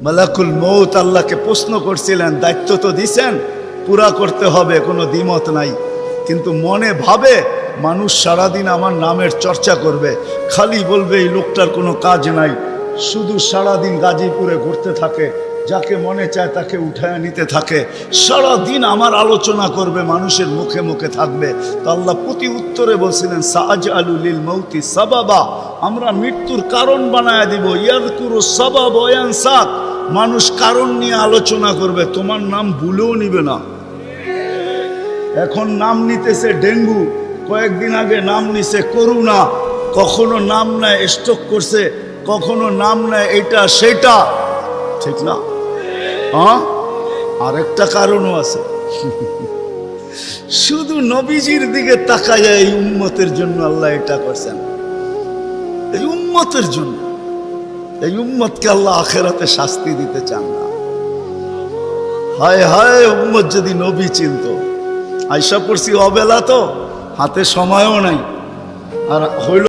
মালাকুল মউত আল্লাহকে প্রশ্ন করছিলেন, দায়িত্ব তো দিছেন, পুরা করতে হবে, কোনো দ্বিমত নাই। কিন্তু মনে ভাবে মানুষ সারাদিন আমার নামের চর্চা করবে, খালি বলবে এই লোকটার কোনো কাজ নাই, শুধু সারাদিন গাজীপুরে ঘুরতে থাকে, যাকে মনে চায় তাকে উঠায় নিতে থাকে, সারাদিন আমার আলোচনা করবে, মানুষের মুখে মুখে থাকবে। তো আল্লাহ প্রতি উত্তরে বলছিলেন, সাআজআলু লিল মাউতি সাবাবা, আমরা মৃত্যুর কারণ বানায় দিব। ইয়াযকুরু সাবাব ওয়া ইয়ানসাক, মানুষ কারণ নিয়ে আলোচনা করবে, তোমার নাম ভুলেও নিবে না। এখন নাম নিতেছে ডেঙ্গু, কয়েকদিন আগে নাম নিছে করোনা, কখনো নাম নেয় স্ট্রোক করছে, কখনো নাম নেয় এটা সেটা, ঠিক না? হ্যাঁ, আরেকটা কারণও আছে। শুধু নবীজির দিকে তাকায়, এই উম্মতের জন্য আল্লাহ এটা করছেন, এই উম্মতের জন্য। এই উম্মতকে আল্লাহ আখিরাতে শাস্তি দিতে চান না। হায় হায়, উম্মত যদি নবী চিনত। আয়সা পড়ছি অবেলা, তো হাতে সময়ও নাই, আর হইল